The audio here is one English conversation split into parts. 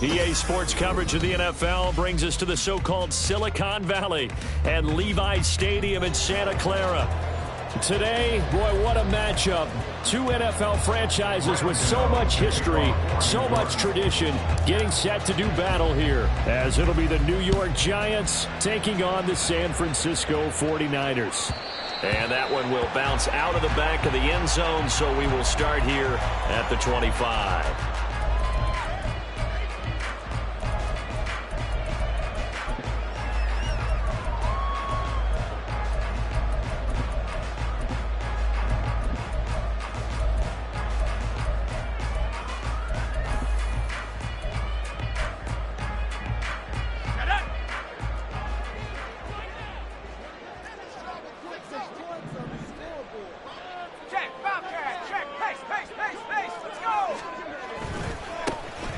EA Sports coverage of the NFL brings us to the so-called Silicon Valley and Levi Stadium in Santa Clara. Today, boy, what a matchup. Two NFL franchises with so much history, so much tradition, getting set to do battle here, as it'll be the New York Giants taking on the San Francisco 49ers. And that one will bounce out of the back of the end zone, so we will start here at the 25.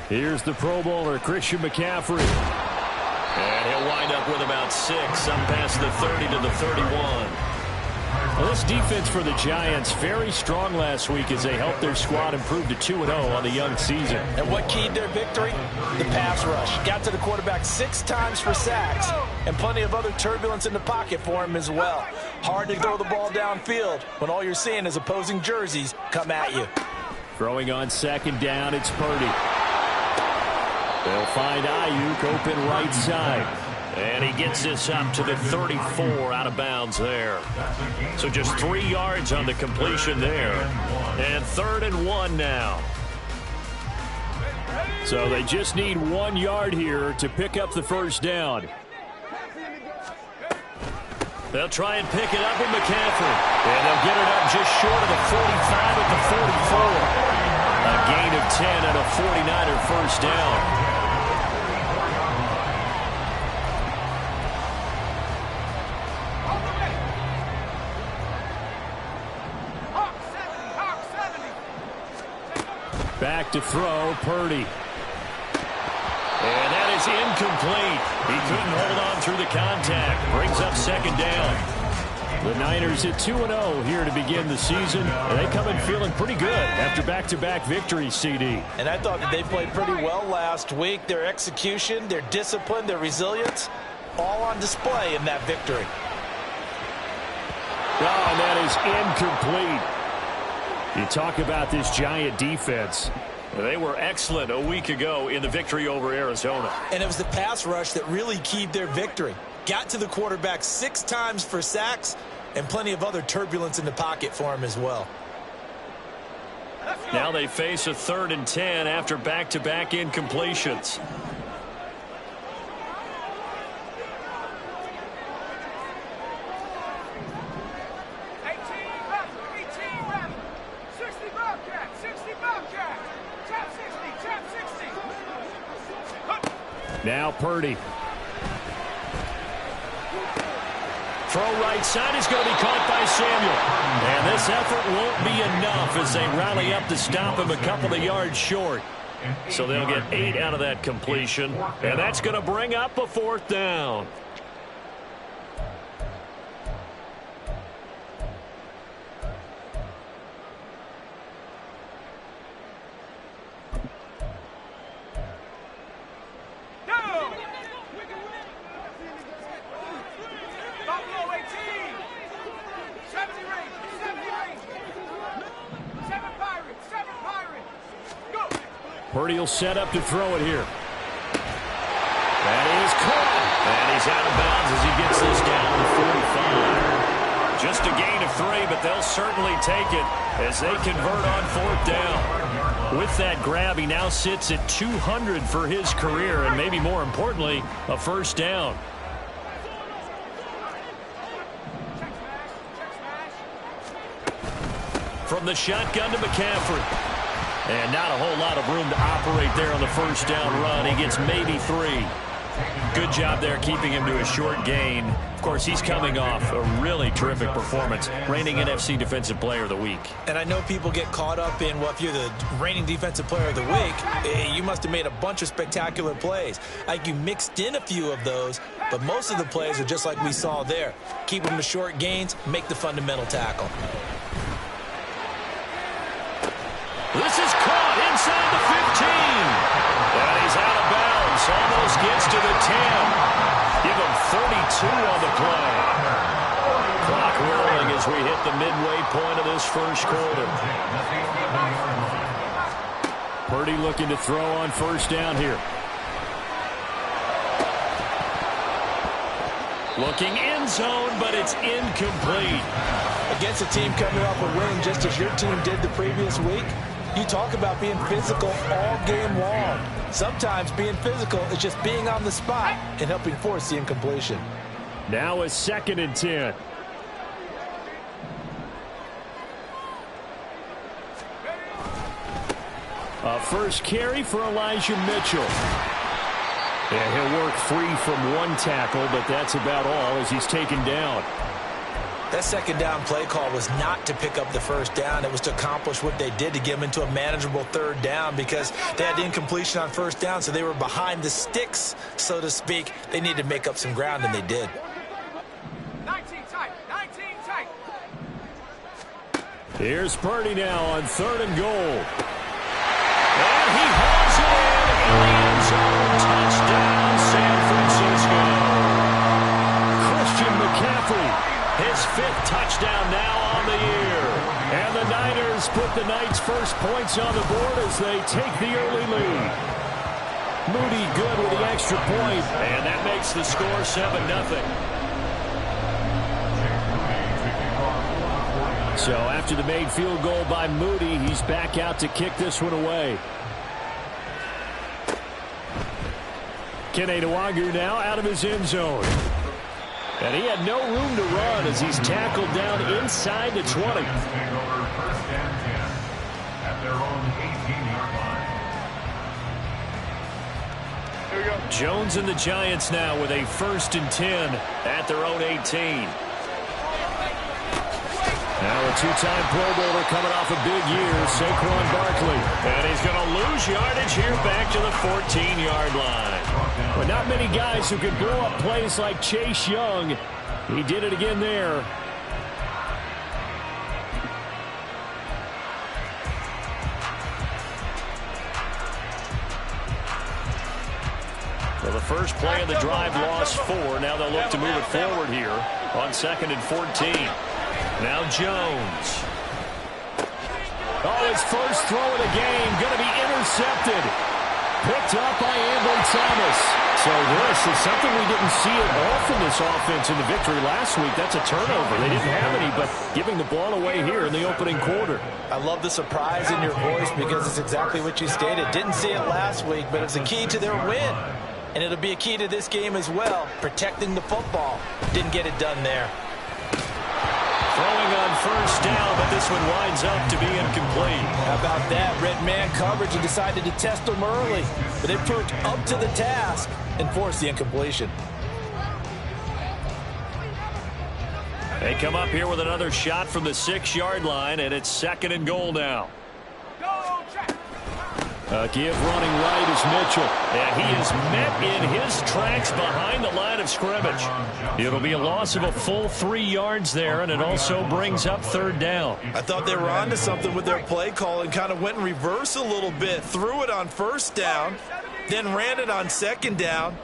Here's the Pro Bowler, Christian McCaffrey. And he'll wind up with about 6, some past the 30 to the 31. Well, this defense for the Giants, very strong last week as they helped their squad improve to 2-0 on the young season. And what keyed their victory? The pass rush. Got to the quarterback 6 times for sacks, and plenty of other turbulence in the pocket for him as well. Hard to throw the ball downfield when all you're seeing is opposing jerseys come at you. Throwing on second down, it's Purdy. They'll find Ayuk open right side. And he gets this up to the 34 out of bounds there. So just 3 yards on the completion there. And 3rd and 1 now. So they just need 1 yard here to pick up the first down. They'll try and pick it up with McCaffrey. And they'll get it up just short of the 45 at the 44. A gain of 10 and a 49er first down. Back to throw, Purdy. And that is incomplete. He couldn't hold on through the contact. Brings up second down. The Niners at 2-0 here to begin the season. And they come in feeling pretty good after back-to-back victories, CD. And I thought that they played pretty well last week. Their execution, their discipline, their resilience, all on display in that victory. Oh, and that is incomplete. You talk about this Giant defense. They were excellent a week ago in the victory over Arizona. And it was the pass rush that really keyed their victory. Got to the quarterback 6 times for sacks and plenty of other turbulence in the pocket for him as well. Now they face a 3rd and 10 after back-to-back incompletions. Now Purdy. Throw right side is going to be caught by Samuel. And this effort won't be enough as they rally up to stop him a couple of yards short. So they'll get 8 out of that completion. And that's going to bring up a 4th down. Purdy will set up to throw it here. That is caught. And he's out of bounds as he gets this down to 45. Just a gain of 3, but they'll certainly take it as they convert on 4th down. With that grab, he now sits at 200 for his career, and maybe more importantly, a 1st down. From the shotgun to McCaffrey. And not a whole lot of room to operate there on the 1st down run. He gets maybe 3. Good job there keeping him to a short gain. Of course, he's coming off a really terrific performance, reigning NFC Defensive Player of the Week. And I know people get caught up in, well, if you're the reigning Defensive Player of the Week, you must have made a bunch of spectacular plays. Like you mixed in a few of those, but most of the plays are just like we saw there. Keep them to short gains, make the fundamental tackle. This is caught inside the 15. And he's out of bounds. Almost gets to the 10. Give him 32 on the play. Clock rolling as we hit the midway point of this 1st quarter. Purdy looking to throw on 1st down here. Looking end zone, but it's incomplete. Against a team coming off a win just as your team did the previous week, you talk about being physical all game long. Sometimes being physical is just being on the spot and helping force the incompletion. Now a 2nd and 10. A 1st carry for Elijah Mitchell. Yeah, he'll work free from 1 tackle, but that's about all as he's taken down. That 2nd down play call was not to pick up the 1st down. It was to accomplish what they did to get them into a manageable 3rd down because they had incompletion on 1st down, so they were behind the sticks, so to speak. They needed to make up some ground, and they did. 19 tight. Here's Purdy now on 3rd and goal. And he hauls it in the end zone. Touchdown, San Francisco. Christian McCaffrey. His 5th touchdown now on the year. And the Niners put the Knights' first points on the board as they take the early lead. Moody good with the extra point, and that makes the score 7-0. So after the made field goal by Moody, he's back out to kick this one away. Kene Nwangwu now out of his end zone. And he had no room to run as he's tackled down inside the 20. Jones and the Giants now with a 1st and 10 at their own 18. Now a 2-time Pro Bowler coming off a big year, Saquon Barkley. And he's going to lose yardage here back to the 14-yard line. But not many guys who can blow up plays like Chase Young. He did it again there. Well, the first play of the drive lost 4. Now they'll look to move it forward here on 2nd and 14. Now Jones. Oh, his first throw of the game going to be intercepted. Picked up by Ambry Thomas. So this is something we didn't see at all from this offense in the victory last week. That's a turnover. They didn't have any, but giving the ball away here in the opening quarter. I love the surprise in your voice because it's exactly what you stated. Didn't see it last week, but it's a key to their win. And it'll be a key to this game as well, protecting the football. Didn't get it done there. Throwing on first down, but this one winds up to be incomplete. How about that? Red man coverage and decided to test them early. But they proved up to the task and forced the incompletion. They come up here with another shot from the 6-yard line, and it's 2nd and goal now. Give running right is Mitchell. And he is met in his tracks behind the line of scrimmage. It'll be a loss of a full 3 yards there, and it also brings up 3rd down. I thought they were onto something with their play call and kind of went in reverse a little bit. Threw it on 1st down, then ran it on 2nd down.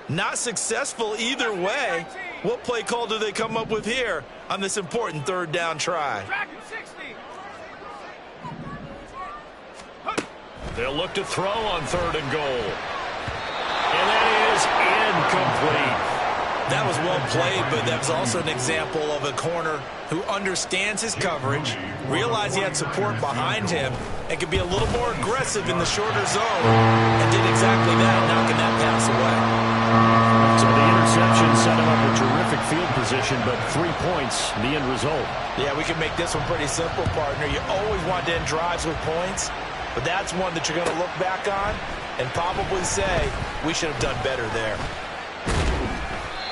Not successful either way. What play call do they come up with here on this important 3rd down try? They'll look to throw on 3rd and goal. And that is incomplete. That was well played, but that was also an example of a corner who understands his coverage, realized he had support behind him, and could be a little more aggressive in the shorter zone, and did exactly that, knocking that pass away. So the interception set him up a terrific field position, but 3 points, the end result. Yeah, we can make this one pretty simple, partner. You always want to end drives with points, but that's one that you're going to look back on and probably say, we should have done better there.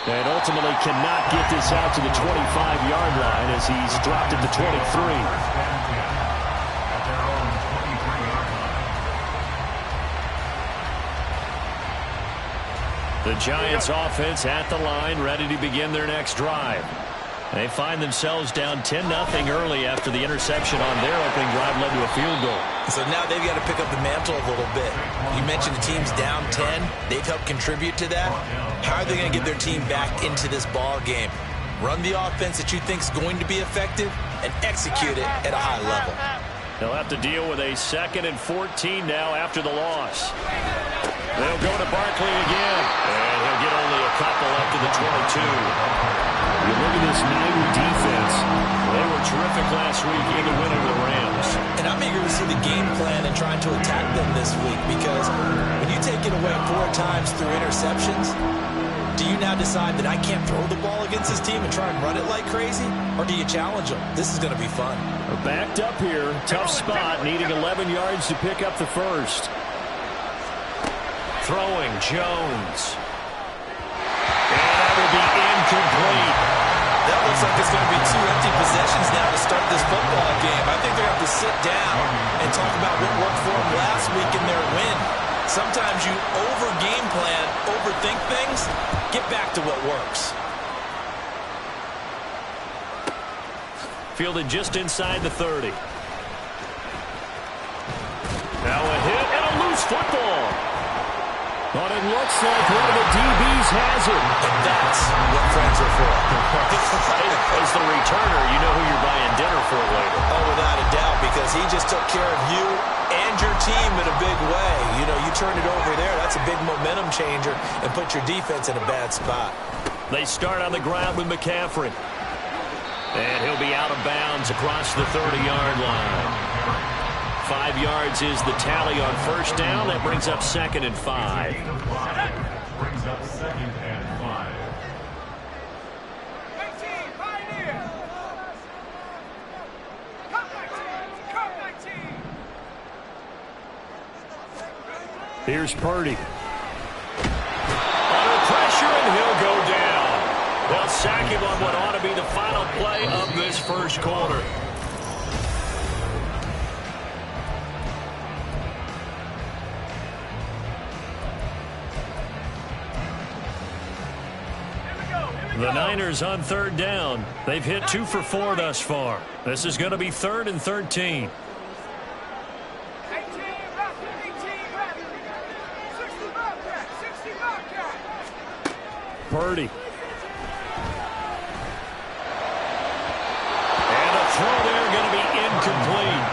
And ultimately cannot get this out to the 25-yard line as he's dropped it to 23. The Giants offense at the line, ready to begin their next drive. They find themselves down 10-0 early after the interception on their opening drive led to a field goal. So now they've got to pick up the mantle a little bit. You mentioned the team's down 10. They've helped contribute to that. How are they going to get their team back into this ball game? Run the offense that you think is going to be effective and execute it at a high level. They'll have to deal with a 2nd and 14 now after the loss. They'll go to Barkley again. And he'll get only a couple up to the 22. You look at this Niner defense. They were terrific last week in the win over the Rams. And I'm eager to see the game plan and trying to attack them this week because when you take it away 4 times through interceptions, do you now decide that I can't throw the ball against this team and try and run it like crazy? Or do you challenge them? This is going to be fun. We're backed up here. Tough spot, needing 11 yards to pick up the first. Throwing Jones. And that will be incomplete. That looks like it's going to be 2 empty possessions now to start this football game. I think they're going to have to sit down and talk about what worked for them last week in their win. Sometimes you over-game plan, overthink things, get back to what works. Fielded just inside the 30. Now a hit and a loose football. But it looks like one of the DBs has it. And that's what friends are for. As the returner, you know who you're buying dinner for later. Oh, without a doubt, because he just took care of you and your team in a big way. You know, you turn it over there, that's a big momentum changer and put your defense in a bad spot. They start on the ground with McCaffrey. And he'll be out of bounds across the 30-yard line. 5 yards is the tally on first down. That brings up 2nd and 5. Brings up 2nd and 5. 19, Pioneer. Come 19. Here's Purdy. Under pressure, and he'll go down. They'll sack him on what ought to be the final play of this first quarter. The Niners on 3rd down. They've hit 2 for 4 thus far. This is going to be 3rd and 13. 18, 18, 60 Bobcat. Purdy. And a throw there going to be incomplete.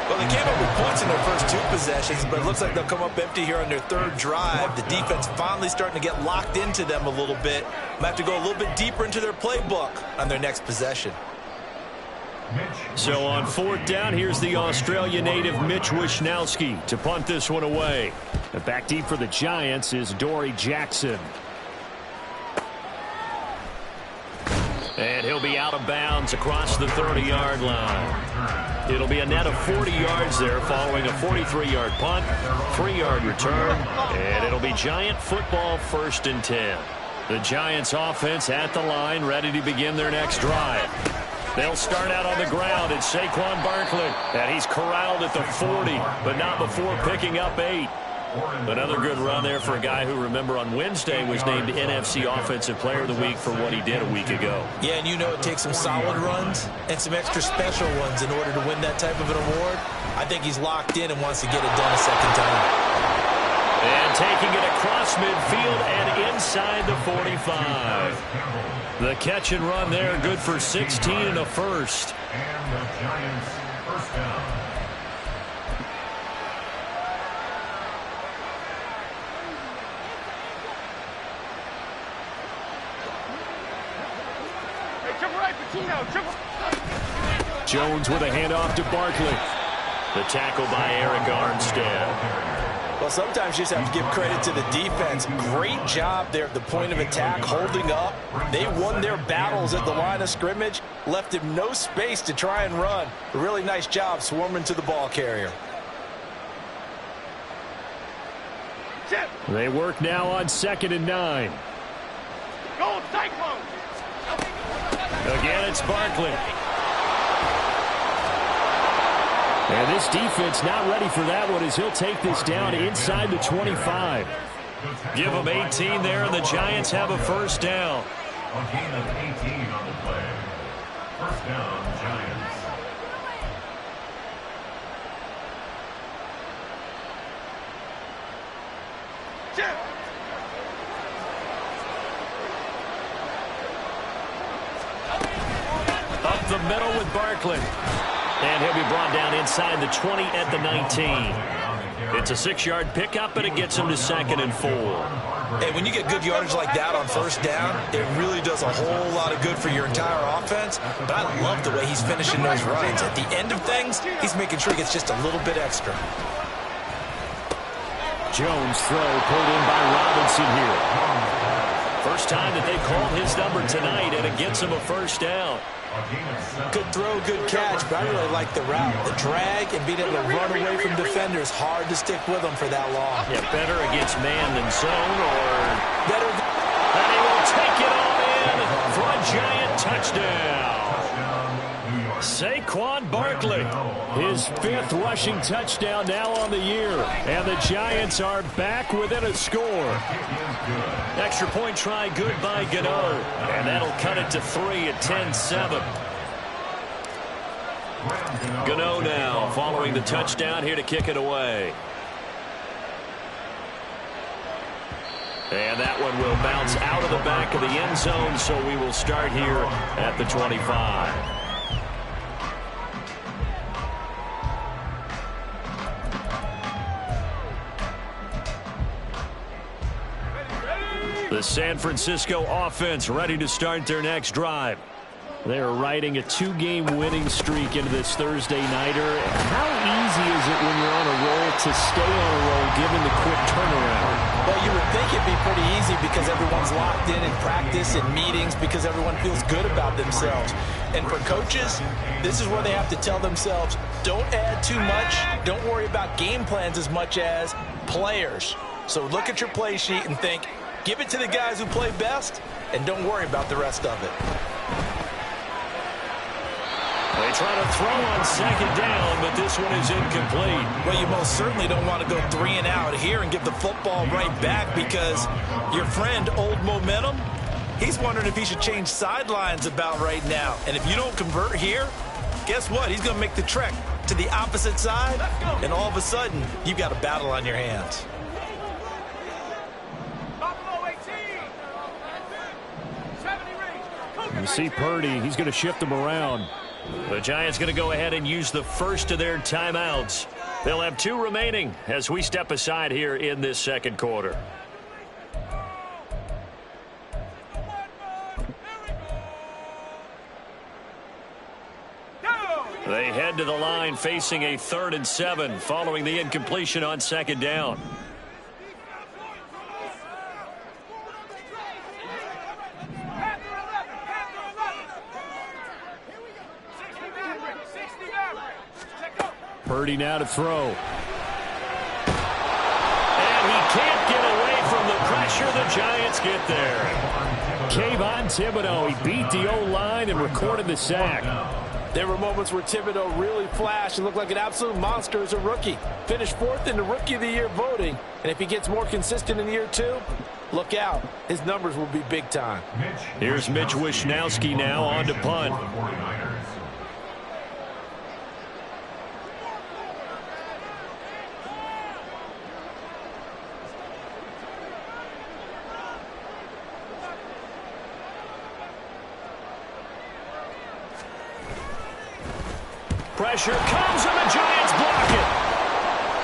Well, they can't came up with points in their first 2 possessions, but it looks like they'll come up empty here on their 3rd drive. The defense finally starting to get locked into them a little bit. Might have to go a little bit deeper into their playbook on their next possession. So on 4th down, here's the Australia native Mitch Wishnowsky to punt this one away. And back deep for the Giants is Dory Jackson. And he'll be out of bounds across the 30-yard line. It'll be a net of 40 yards there following a 43-yard punt, 3-yard return, and it'll be Giant football 1st and 10. The Giants offense at the line, ready to begin their next drive. They'll start out on the ground. It's Saquon Barkley, and he's corralled at the 40, but not before picking up 8. Another good run there for a guy who, remember, on Wednesday was named NFC Offensive Player of the Week for what he did a week ago. Yeah, and you know it takes some solid runs and some extra special ones in order to win that type of an award. I think he's locked in and wants to get it done a second time. And taking it across midfield and inside the 45. The catch and run there, good for 16 and a first. And the Giants' first down. Jones with a handoff to Barkley. The tackle by Eric Armstead. Well, sometimes you just have to give credit to the defense. Great job there at the point of attack, holding up. They won their battles at the line of scrimmage, left him no space to try and run. A really nice job swarming to the ball carrier. They work now on 2nd and 9. Go, Cyclone! Again, it's Barkley. And this defense not ready for that one as he'll take this down inside the 25. Give them 18 there, and the Giants have a first down. A gain of 18 on the play. First down, Giants. Up the middle with Barkley. And he'll be brought down inside the 20 at the 19. It's a 6-yard pickup, and it gets him to 2nd and 4. Hey, when you get good yardage like that on first down, it really does a whole lot of good for your entire offense. But I love the way he's finishing those runs. At the end of things, he's making sure he gets just a little bit extra. Jones throw pulled in by Robinson here. First time that they called his number tonight, and it gets him a first down. Good throw, good catch, but I really like the route. The drag and being able to run away from defenders, hard to stick with them for that long. Yeah, better against man than zone, or better. And he will take it all in for a Giant touchdown. Saquon Barkley, his 5th rushing touchdown now on the year, and the Giants are back within a score. Extra point try good by Gano, and that'll cut it to 3 at 10-7. Gano now following the touchdown here to kick it away. And that one will bounce out of the back of the end zone, so we will start here at the 25. The San Francisco offense ready to start their next drive. They're riding a 2-game winning streak into this Thursday nighter. How easy is it when you're on a roll to stay on a roll given the quick turnaround? Well, you would think it'd be pretty easy because everyone's locked in practice and meetings because everyone feels good about themselves. And for coaches, this is where they have to tell themselves, don't add too much. Don't worry about game plans as much as players. So look at your play sheet and think, give it to the guys who play best, and don't worry about the rest of it. They try to throw on 2nd down, but this one is incomplete. Well, you most certainly don't want to go 3 and out here and give the football right back because your friend, Old Momentum, he's wondering if he should change sidelines about right now. And if you don't convert here, guess what? He's going to make the trek to the opposite side, and all of a sudden, you've got a battle on your hands. You see Purdy, he's going to shift them around. The Giants going to go ahead and use the first of their timeouts. They'll have 2 remaining as we step aside here in this second quarter. They head to the line facing a 3rd and 7 following the incompletion on 2nd down. Purdy now to throw. And he can't get away from the pressure. The Giants get there. Kayvon Thibodeaux, he beat the O-line and recorded the sack. There were moments where Thibodeaux really flashed and looked like an absolute monster as a rookie. Finished 4th in the Rookie of the Year voting. And if he gets more consistent in year 2, look out. His numbers will be big time. Here's Mitch Wishnowsky now on to punt. Pressure comes and the Giants block it.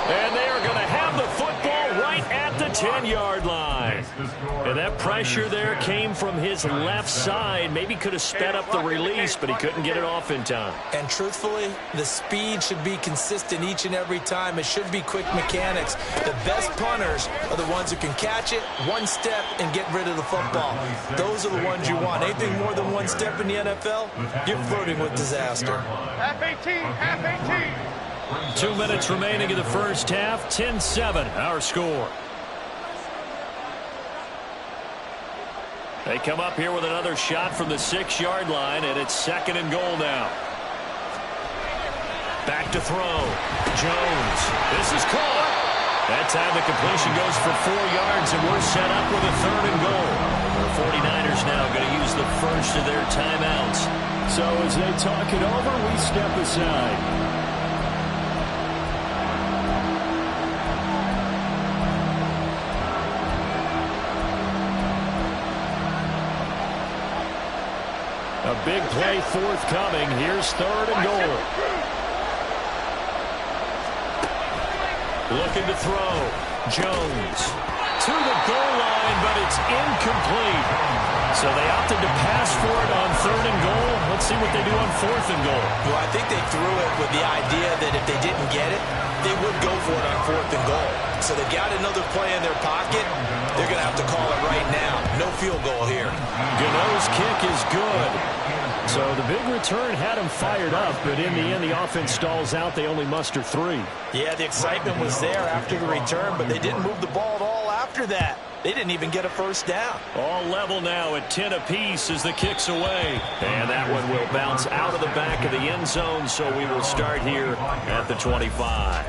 And they are going to have the football right at the 10-yard line. And that pressure there came from his left side. Maybe could have sped up the release, but he couldn't get it off in time. And truthfully, the speed should be consistent each and every time. It should be quick mechanics. The best punters are the ones who can catch it, 1 step, and get rid of the football. Those are the ones you want. Anything more than 1 step in the NFL, you're flirting with disaster. Half 18, half 18. 2 minutes remaining in the first half. 10-7, our score. They come up here with another shot from the 6-yard line, and it's 2nd and goal now. Back to throw. Jones. This is caught. That time the completion goes for 4 yards, and we're set up with a 3rd and goal. The 49ers now going to use the first of their timeouts. So as they talk it over, we step aside. A big play forthcoming. Here's 3rd and goal. Looking to throw. Jones to the goal line, but it's incomplete. So they opted to pass for it on 3rd and goal. Let's see what they do on 4th and goal. Well, I think they threw it with the idea that if they didn't get it, they would go for it on 4th and goal. So they got another play in their pocket. They're going to have to call it right now. No field goal here. Gano's kick is good. So the big return had him fired up, but in the end, the offense stalls out. They only muster 3. Yeah, the excitement was there after the return, but they didn't move the ball at all after that. They didn't even get a first down. All level now at 10 apiece as the kick's away. And that one will bounce out of the back of the end zone, so we will start here at the 25.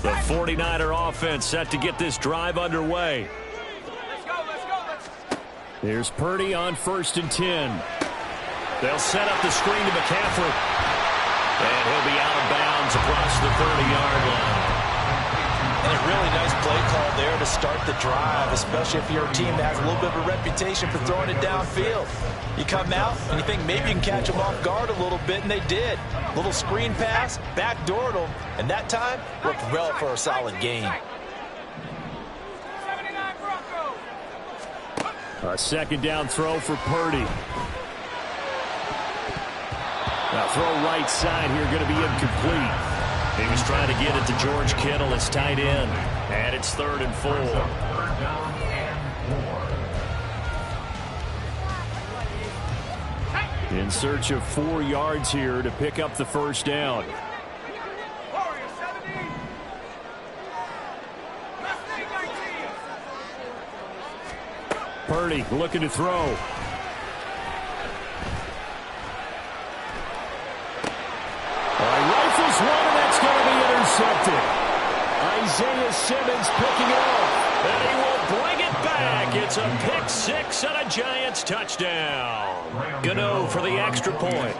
The 49er offense set to get this drive underway. Let's go. Here's Purdy on 1st and 10. They'll set up the screen to McCaffrey. And he'll be out of bounds across the 30-yard line. And a really nice play call there to start the drive, especially if you're a team that has a little bit of a reputation for throwing it downfield. You come out and you think maybe you can catch them off guard a little bit, and they did. Little screen pass, backdoored them, and that time worked well for a solid gain. A 2nd down throw for Purdy. Now throw right side here, going to be incomplete. He was trying to get it to George Kittle, his tight end. And it's 3rd and 4. In search of 4 yards here to pick up the first down. Purdy looking to throw. Rifles one, and that's going to be intercepted. Isaiah Simmons picking it up, and he will bring it back. It's a pick 6 and a Giants touchdown. Gano for the extra point.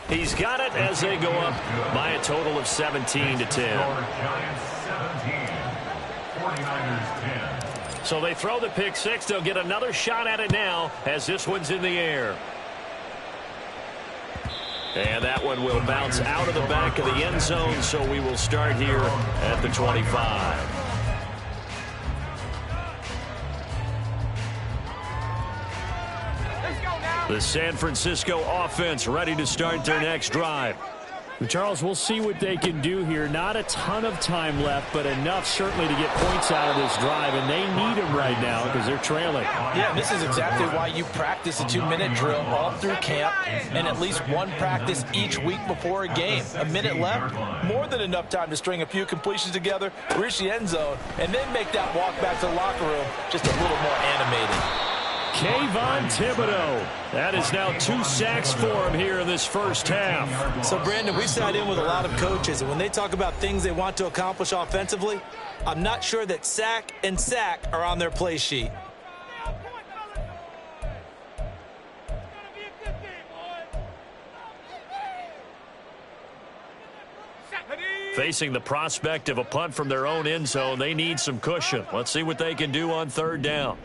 He's got it as they go up by a total of 17-10. 49ers 10. So they throw the pick six. They'll get another shot at it now as this one's in the air. And that one will bounce out of the back of the end zone, so we will start here at the 25. The San Francisco offense ready to start their next drive. Charles, we'll see what they can do here. Not a ton of time left, but enough certainly to get points out of this drive, and they need them right now because they're trailing. Yeah, this is exactly why you practice a 2-minute drill all through camp and at least one practice each week before a game. A minute left, more than enough time to string a few completions together, reach the end zone, and then make that walk back to the locker room just a little more animated. Kayvon Thibodeaux. That is now 2 sacks for him here in this first half. So, Brandon, we sat in with a lot of coaches, and when they talk about things they want to accomplish offensively, I'm not sure that sack and sack are on their play sheet. Facing the prospect of a punt from their own end zone, they need some cushion. Let's see what they can do on third down.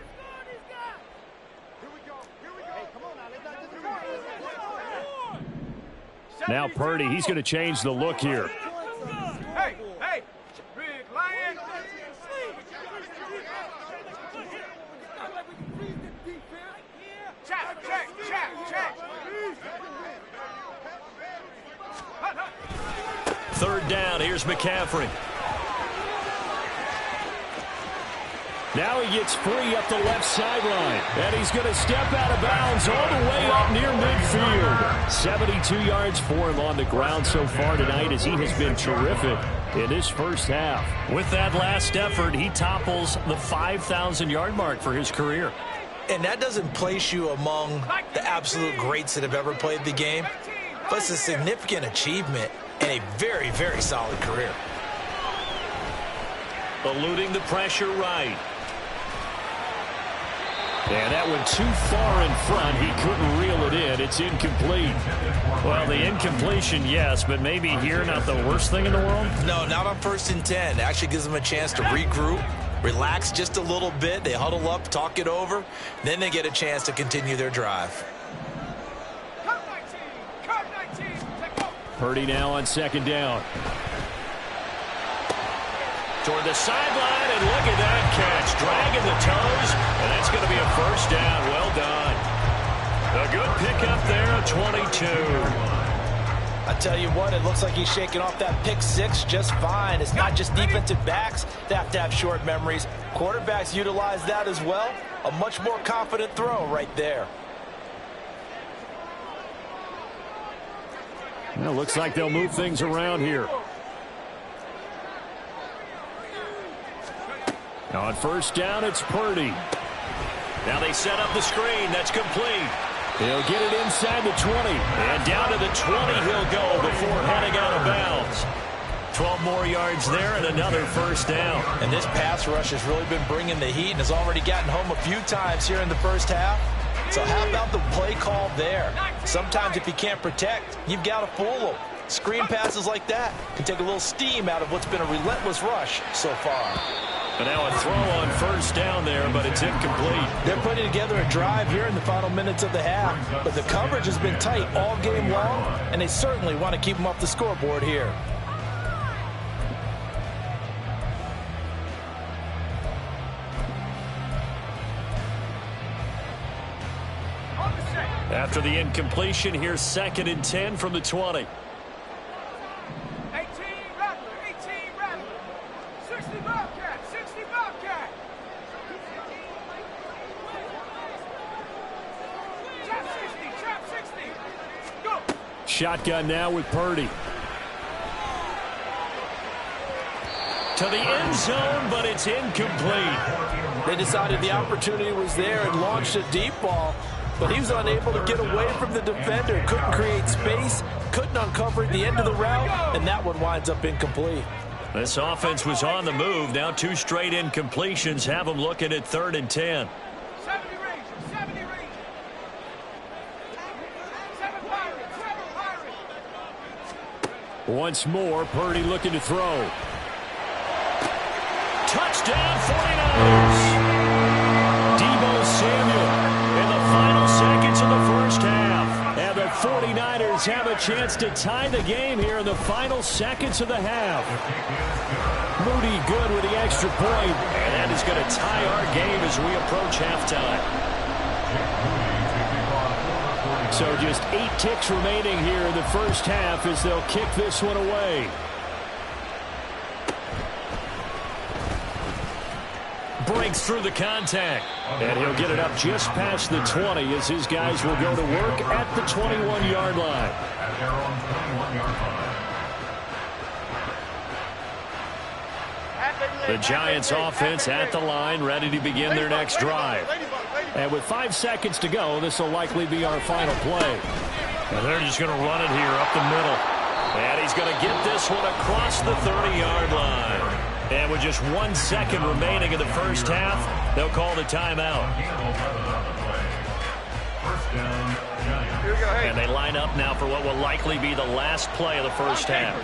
Now Purdy, he's going to change the look here. Hey, hey, big lion. Check. Third down, here's McCaffrey. Now he gets free up the left sideline. And he's going to step out of bounds all the way up near midfield. 72 yards for him on the ground so far tonight as he has been terrific in his first half. With that last effort, he topples the 5,000-yard mark for his career. And that doesn't place you among the absolute greats that have ever played the game, but it's a significant achievement and a very, very solid career. Eluding the pressure right. And that went too far in front. He couldn't reel it in. It's incomplete. Well, the incompletion, yes, but maybe here not the worst thing in the world? No, not on 1st and 10. It actually gives them a chance to regroup, relax just a little bit. They huddle up, talk it over. Then they get a chance to continue their drive. Purdy now on second down. Toward the sideline, and look at that catch. Dragging the toes, and that's going to be a first down. Well done. A good pickup there at 22. I tell you what, it looks like he's shaking off that pick six just fine. It's not just defensive backs that have to have short memories. Quarterbacks utilize that as well. A much more confident throw right there. Well, looks like they'll move things around here. On first down, it's Purdy. Now they set up the screen. That's complete. He'll get it inside the 20. And down to the 20 he'll go before heading out of bounds. 12 more yards there and another first down. And this pass rush has really been bringing the heat and has already gotten home a few times here in the first half. So how about the play call there? Sometimes if you can't protect, you've got to fool them. Screen passes like that can take a little steam out of what's been a relentless rush so far. And now a throw on first down there, but it's incomplete. They're putting together a drive here in the final minutes of the half, but the coverage has been tight all game long, and they certainly want to keep them off the scoreboard here. After the incompletion, here's 2nd and 10 from the 20. 18 Rattler, 60 Bobcat, 60 Bobcat. Trap 60, go. Shotgun now with Purdy. To the end zone, but it's incomplete. They decided the opportunity was there and launched a deep ball, but he was unable to get away from the defender. Couldn't create space, couldn't uncover at the end of the route, and that one winds up incomplete. This offense was on the move. Now 2 straight incompletions have them looking at 3rd and 10. 70 Rangers, 70 Rangers. 7 Pirates, 7 Pirates. Once more, Purdy looking to throw. Touchdown! Touchdown 49ers. Deebo Samuel in the final seconds of the first half. And the 49ers have a chance to tie the game here in the final seconds of the half. Moody good with the extra point. And that is going to tie our game as we approach halftime. So just 8 ticks remaining here in the first half as they'll kick this one away. Breaks through the contact. And he'll get it up just past the 20 as his guys will go to work at the 21-yard line. The Giants offense at the line, ready to begin their next drive. And with 5 seconds to go, this will likely be our final play. And they're just going to run it here up the middle. And he's going to get this one across the 30-yard line. And with just 1 second remaining in the first half, they'll call the timeout. And they line up now for what will likely be the last play of the first half.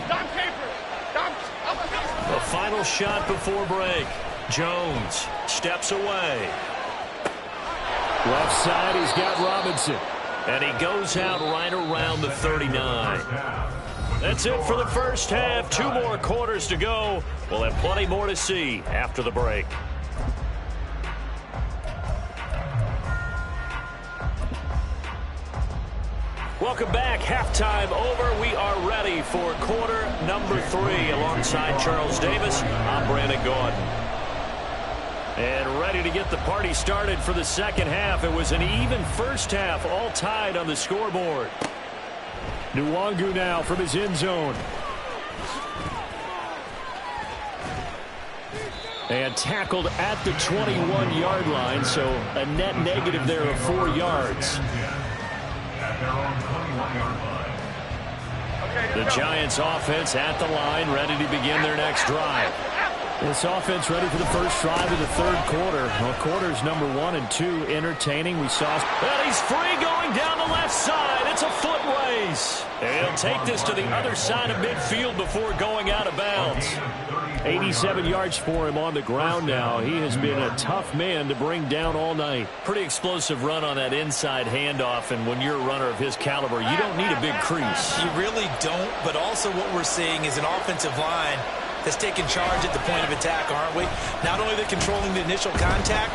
The final shot before break. Jones steps away. Left side, he's got Robinson. And he goes out right around the 39. That's it for the first half. 2 more quarters to go. We'll have plenty more to see after the break. Welcome back. Halftime over. We are ready for quarter number 3. Alongside Charles Davis, I'm Brandon Gordon. And ready to get the party started for the second half. It was an even first half, all tied on the scoreboard. Nwangu now from his end zone. And tackled at the 21-yard line, so a net negative there of 4 yards. The Giants offense at the line, ready to begin their next drive. This offense ready for the first drive of the third quarter. Well, quarters number 1 and 2 entertaining. We saw, and he's free going down the left side. It's a foot race. And he'll take this to the other side of midfield before going out of bounds. 87 yards for him on the ground now. He has been a tough man to bring down all night. Pretty explosive run on that inside handoff, and when you're a runner of his caliber, you don't need a big crease. You really don't, but also what we're seeing is an offensive line that's taking charge at the point of attack, aren't we? Not only are they controlling the initial contact,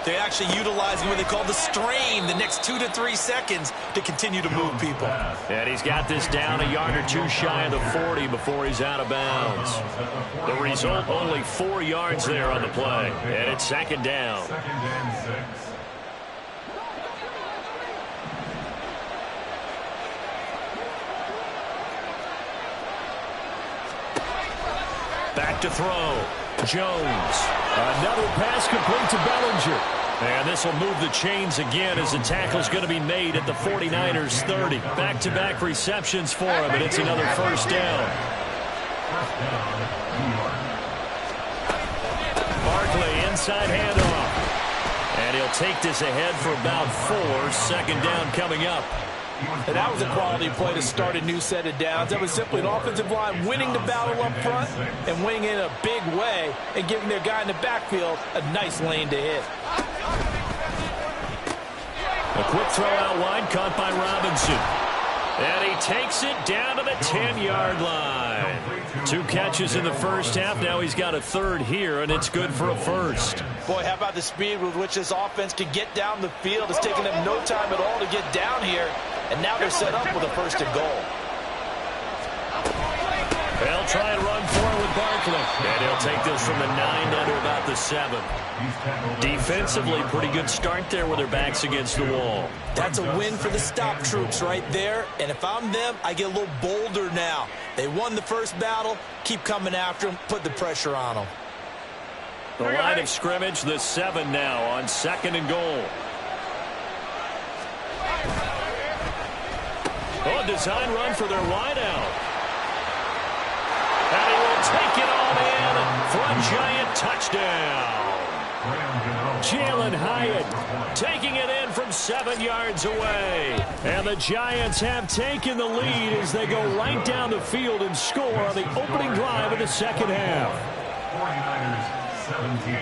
they're actually utilizing what they call the strain, the next 2 to 3 seconds to continue to move people. And he's got this down a yard or 2 shy of the 40 before he's out of bounds. The result, only 4 yards there on the play. And it's second down. Back to throw. Jones. Another pass complete to Bellinger. And this will move the chains again as the tackle's going to be made at the 49ers 30. Back-to-back receptions for him, and it's another first down. Barkley inside handoff. And he'll take this ahead for about 4. Second down coming up. And that was a quality play to start a new set of downs. That was simply an offensive line winning the battle up front and winning in a big way and giving their guy in the backfield a nice lane to hit. A quick throw out wide, caught by Robinson. And he takes it down to the 10-yard line. 2 catches in the first half. Now he's got a third here, and it's good for a first. Boy, how about the speed with which this offense can get down the field? It's taken them no time at all to get down here, and now they're set up with a first and goal. They'll try and run for it with Barkley. And he'll take this from the 9 down to about the 7. Defensively, pretty good start there with their backs against the wall. That's a win for the stop troops right there. And if I'm them, I get a little bolder now. They won the first battle. Keep coming after them. Put the pressure on them. The line of scrimmage, the 7 now on 2nd and goal. Oh, design run for their wideout. And he will take it all in for a Giant touchdown. Jalen Hyatt taking it in from 7 yards away. And the Giants have taken the lead as they go right down the field and score on the opening drive of the second half. 17.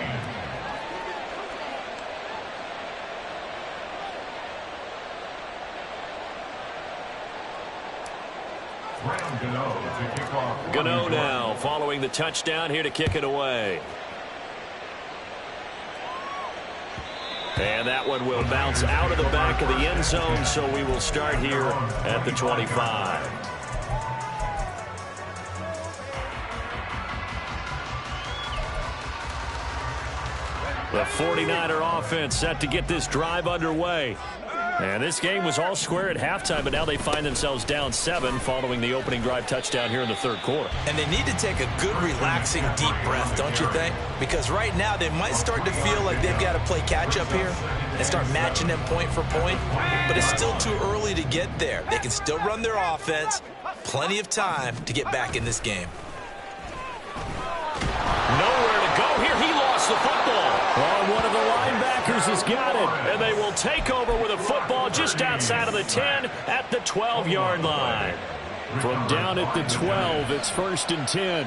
Gano now following the touchdown here to kick it away. And that one will bounce out of the back of the end zone, so we will start here at the 25. The 49er offense set to get this drive underway. And this game was all square at halftime, but now they find themselves down 7 following the opening drive touchdown here in the third quarter. And they need to take a good, relaxing, deep breath, don't you think? Because right now they might start to feel like they've got to play catch-up here and start matching them point for point. But it's still too early to get there. They can still run their offense. Plenty of time to get back in this game. Nowhere to go here. He lost the football. Oh, one of the linebackers has got it. And they will take over with a football just outside of the 10 at the 12-yard line. From down at the 12, it's 1st and 10.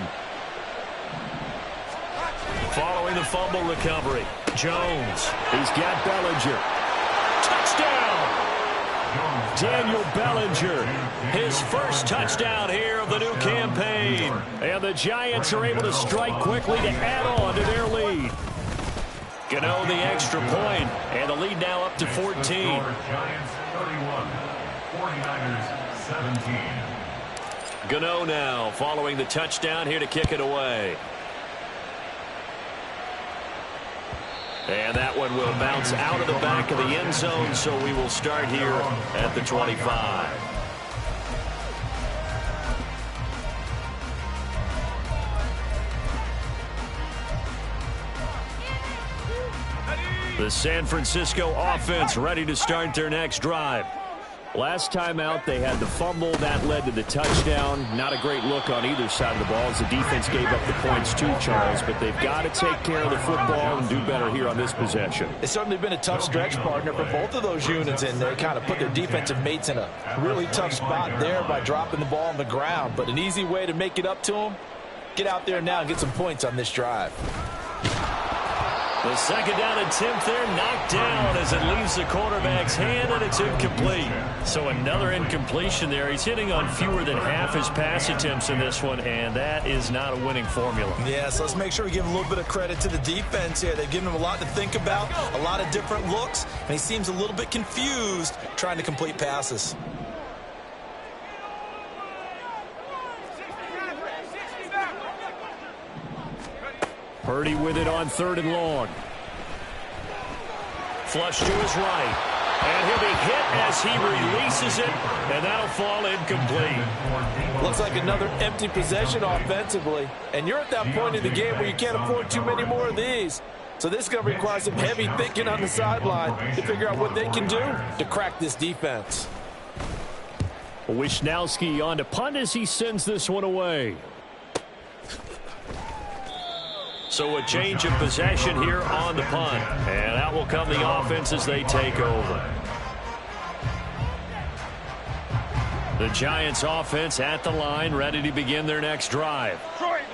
Following the fumble recovery, Jones. He's got Bellinger. Touchdown! Daniel Bellinger, his first touchdown here of the new campaign. And the Giants are able to strike quickly to add on to their lead. Gano the extra point, and the lead now up to 14. Giants 31, 49ers 17. Gano now following the touchdown here to kick it away. And that one will bounce out of the back of the end zone, so we will start here at the 25. The San Francisco offense ready to start their next drive. Last time out, they had the fumble. That led to the touchdown. Not a great look on either side of the ball as the defense gave up the points too, Charles. But they've got to take care of the football and do better here on this possession. It's certainly been a tough stretch, partner, for both of those units, and they kind of put their defensive mates in a really tough spot there by dropping the ball on the ground. But an easy way to make it up to them, get out there now and get some points on this drive. The second down attempt there knocked down as it leaves the quarterback's hand, and it's incomplete. So another incompletion there. He's hitting on fewer than half his pass attempts in this one, and that is not a winning formula. Yeah, so let's make sure we give a little bit of credit to the defense here. They've given him a lot to think about, a lot of different looks, and he seems a little bit confused trying to complete passes. Purdy with it on 3rd and long. Flush to his right. And he'll be hit as he releases it, and that'll fall incomplete. Looks like another empty possession offensively. And you're at that point in the game where you can't afford too many more of these. So this is going to require some heavy thinking on the sideline to figure out what they can do to crack this defense. Wisnowski on to punt as he sends this one away. So a change of possession here on the punt. And out will come the offense as they take over. The Giants offense at the line, ready to begin their next drive.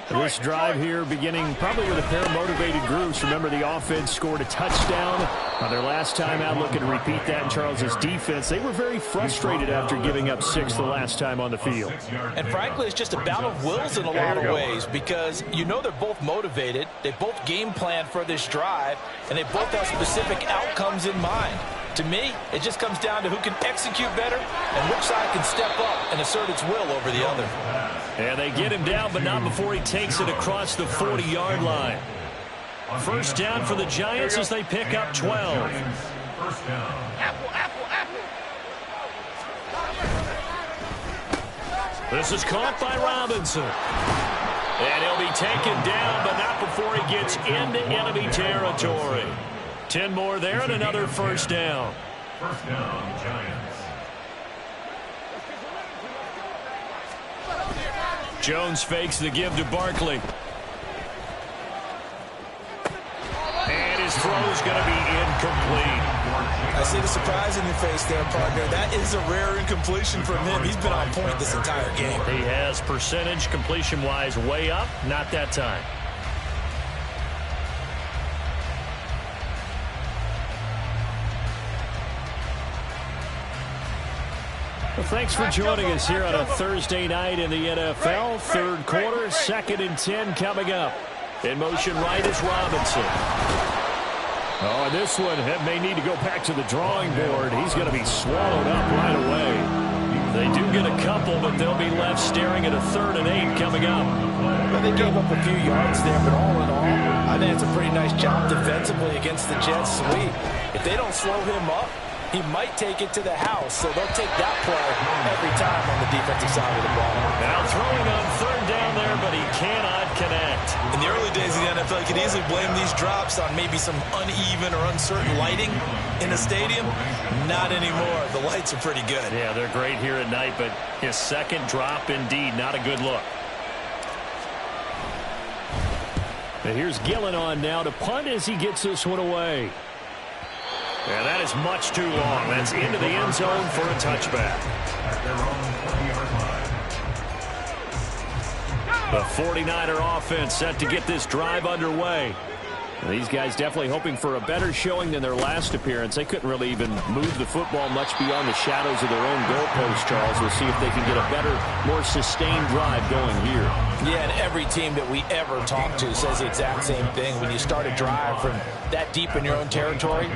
This drive here beginning probably with a pair of motivated groups. Remember, the offense scored a touchdown on their last time out. Looking to repeat that in Charles's defense. They were very frustrated after giving up 6 the last time on the field. And frankly, it's just a battle of wills in a lot of ways, because you know they're both motivated. They both game plan for this drive, and they both have specific outcomes in mind. To me, it just comes down to who can execute better and which side can step up and assert its will over the other. And they get him down, but not before he takes it across the 40-yard line. First down for the Giants as they pick up 12. First down. This is caught by Robinson. And he'll be taken down, but not before he gets into enemy territory. 10 more there and another first down. First down, Giants. Jones fakes the give to Barkley. And his throw's going to be incomplete. I see the surprise in your face there, partner. That is a rare incompletion from him. He's been on point this entire game. He has percentage completion-wise way up. Not that time. Well, thanks for joining us here on a Thursday night in the NFL. Third quarter, 2nd and 10 coming up. In motion right is Robinson. Oh, and this one may need to go back to the drawing board. He's going to be swallowed up right away. They do get a couple, but they'll be left staring at a 3rd and 8 coming up. Well, they gave up a few yards there, but all in all, I think it's a pretty nice job defensively against the Jets sweep. If they don't slow him up, he might take it to the house, so they'll take that play every time on the defensive side of the ball. Now throwing on 3rd down there, but he cannot connect. In the early days of the NFL, you could easily blame these drops on maybe some uneven or uncertain lighting in the stadium. Not anymore. The lights are pretty good. Yeah, they're great here at night, but his second drop, indeed, not a good look. And here's Gillen on now to punt as he gets this one away. Yeah, that is much too long. That's into the end zone for a touchback. The 49er offense set to get this drive underway. And these guys definitely hoping for a better showing than their last appearance. They couldn't really even move the football much beyond the shadows of their own goalpost, Charles. We'll see if they can get a better, more sustained drive going here. Yeah, and every team that we ever talk to says the exact same thing. When you start a drive from that deep in your own territory,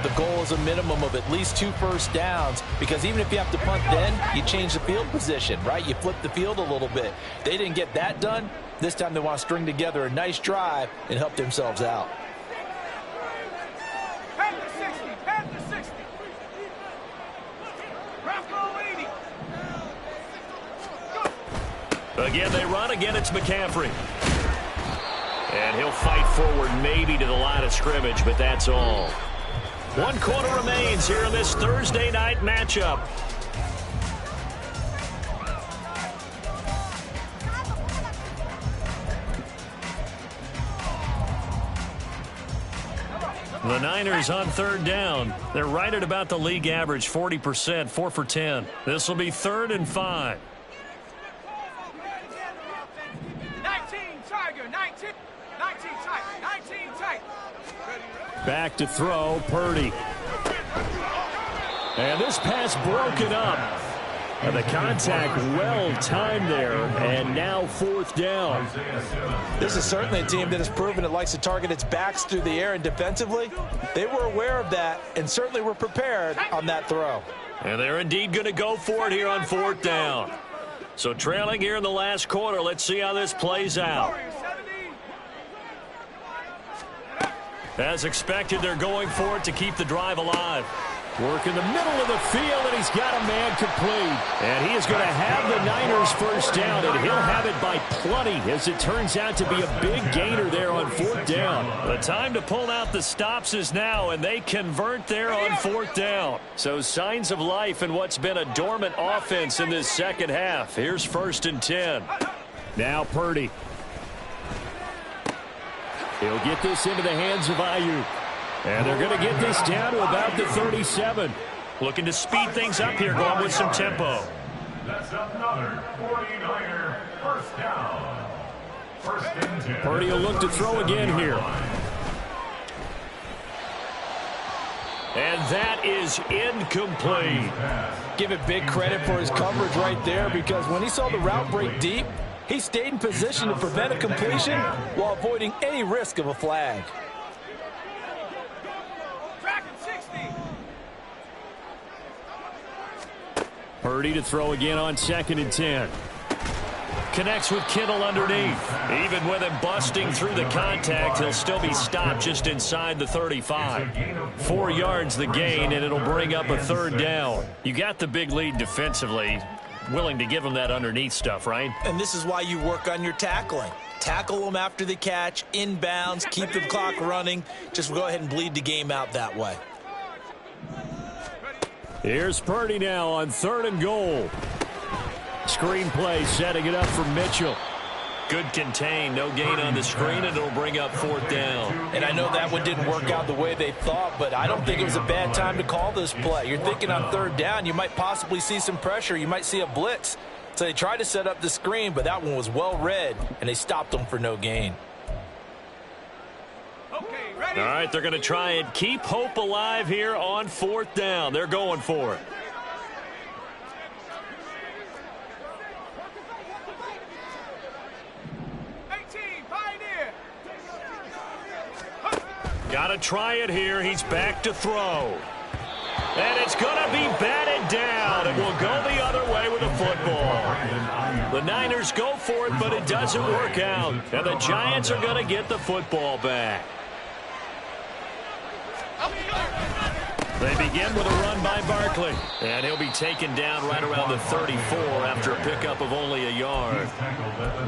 the goal is a minimum of at least 2 first downs, because even if you have to punt then, you change the field position, right? You flip the field a little bit. They didn't get that done. This time they want to string together a nice drive and help themselves out. Panther 60, Panther 60. Rocco 80. Again, they run. Again, it's McCaffrey. And he'll fight forward maybe to the line of scrimmage, but that's all. 1 quarter remains here in this Thursday night matchup. The Niners on 3rd down. They're right at about the league average, 40%, 4 for 10. This will be 3rd and 5. 19 Tiger, 19 Tiger, 19 Tiger. Back to throw, Purdy. And this pass broken up. And the contact well timed there, and now 4th down. This is certainly a team that has proven it likes to target its backs through the air, and defensively, they were aware of that and certainly were prepared on that throw. And they're indeed going to go for it here on 4th down. So trailing here in the last quarter, let's see how this plays out. As expected, they're going for it to keep the drive alive. Work in the middle of the field, and he's got a man complete. And he is going to have the Niners first down, and he'll have it by plenty, as it turns out to be a big gainer there on 4th down. The time to pull out the stops is now, and they convert there on 4th down. So signs of life in what's been a dormant offense in this second half. Here's 1st and 10. Now Purdy. He'll get this into the hands of Ayuk. And they're going to get this down to about the 37. Looking to speed things up here, going with some tempo. That's another 49er first down. 1st and 10. Purdy will look to throw again here. And that is incomplete. Give it big credit for his coverage right there, because when he saw the route break deep, he stayed in position to prevent a completion while avoiding any risk of a flag. Purdy to throw again on 2nd and 10. Connects with Kittle underneath. Even with him busting through the contact, he'll still be stopped just inside the 35. 4 yards the gain, and it'll bring up a 3rd down. You got the big lead defensively. Willing to give him that underneath stuff, right? And this is why you work on your tackling. Tackle them after the catch, inbounds, keep the clock running. Just go ahead and bleed the game out that way. Here's Purdy now on 3rd and goal. Screen play, setting it up for Mitchell. Good contain, no gain on the screen, and it'll bring up 4th down. And I know that one didn't work out the way they thought, but I don't think it was a bad time to call this play. You're thinking on 3rd down, you might possibly see some pressure. You might see a blitz. So they tried to set up the screen, but that one was well read, and they stopped them for no gain. All right, they're going to try and keep hope alive here on 4th down. They're going for it. Got to try it here. He's back to throw. And it's going to be batted down. It will go the other way with the football. The Niners go for it, but it doesn't work out. And the Giants are going to get the football back. They begin with a run by Barkley. And he'll be taken down right around the 34 after a pickup of only a yard.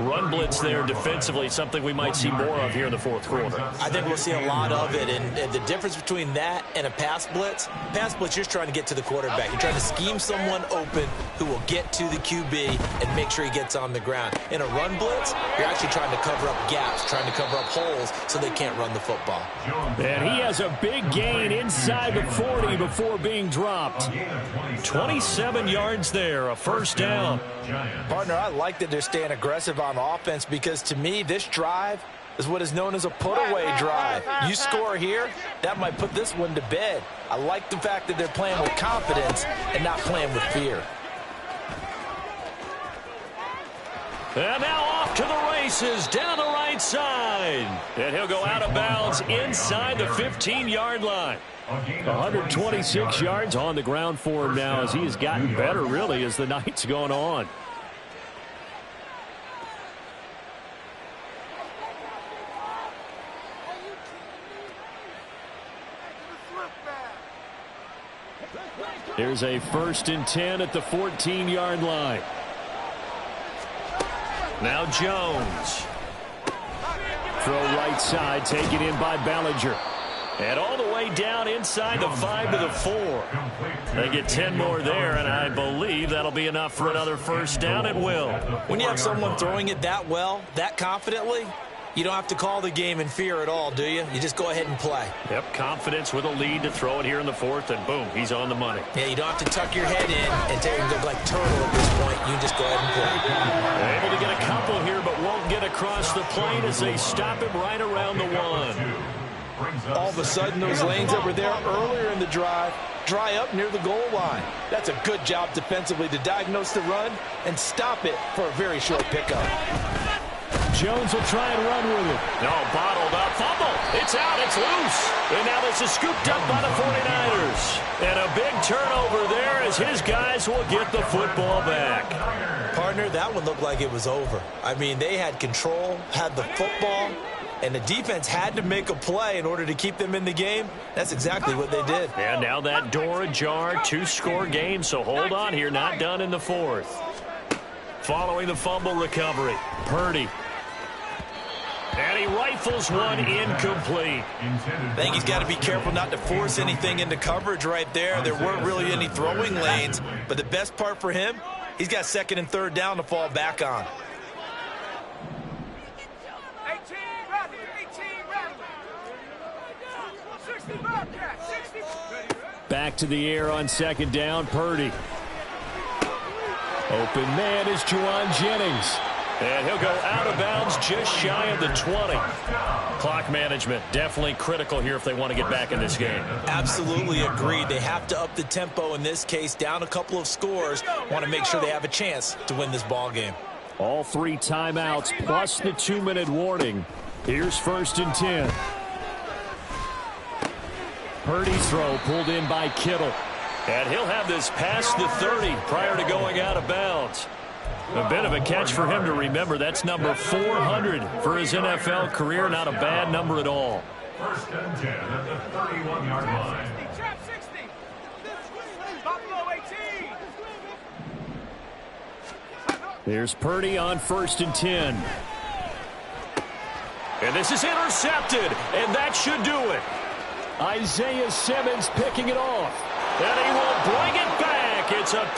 Run blitz there defensively, something we might see more of here in the fourth quarter. I think we'll see a lot of it. And the difference between that and a pass blitz, you're just trying to get to the quarterback. You're trying to scheme someone open who will get to the QB and make sure he gets on the ground. In a run blitz, you're actually trying to cover up gaps, trying to cover up holes so they can't run the football. And he has a big gain inside the 40 before being dropped. 27 yards there, a first down. Partner, I like that they're staying aggressive on offense because to me, this drive is what is known as a put-away drive. You score here, that might put this one to bed. I like the fact that they're playing with confidence and not playing with fear. And now off to the races down the right side. And he'll go out of bounds inside the 15-yard line. 126 yards on the ground for him now as he has gotten better, really, as the night's gone on. Here's a 1st and 10 at the 14-yard line. Now Jones. Throw right side, taken in by Bellinger. And all the way down inside the 5 to the 4. They get 10 more there, and I believe that'll be enough for another first down. It will. When you have someone throwing it that well, that confidently, you don't have to call the game in fear at all, do you? You just go ahead and play. Yep, confidence with a lead to throw it here in the 4th, and boom, he's on the money. Yeah, you don't have to tuck your head in and take and look like turtle at this point. You can just go ahead and play. Able to get a couple here, but won't get across the plane as they stop him right around the 1. All of a sudden, those lanes that were there earlier in the drive dry up near the goal line. That's a good job defensively to diagnose the run and stop it for a very short pickup. Jones will try and run with it. No, bottled up. Fumble. It's out. It's loose. And now this is scooped up by the 49ers. And a big turnover there as his guys will get the football back. Partner, that one looked like it was over. I mean, they had control, had the football, and the defense had to make a play in order to keep them in the game. That's exactly what they did. And now that door ajar, 2-score game, so hold on here, not done in the 4th. Following the fumble recovery, Purdy. And he rifles one incomplete. I think he's got to be careful not to force anything into coverage right there. There weren't really any throwing lanes, but the best part for him, he's got 2nd and 3rd down to fall back on. 18 60 Bobcats, 60. Back to the air on 2nd down, Purdy. Open man is Juwan Jennings. And he'll go out of bounds just shy of the 20. Clock management definitely critical here if they want to get back in this game. Absolutely agreed. They have to up the tempo in this case, down a couple of scores. Want to make sure they have a chance to win this ball game. All 3 timeouts plus the 2-minute warning. Here's 1st and 10. Purdy's throw pulled in by Kittle. And he'll have this past the 30 prior to going out of bounds. A bit of a catch for him to remember. That's number 400 for his NFL career. Not a bad number at all. 1st and 10 at the 31-yard line. 60. Buffalo 18. Here's Purdy on 1st and 10. And this is intercepted, and that should do it. Isaiah Simmons picking it off. And he will bring it back. It's a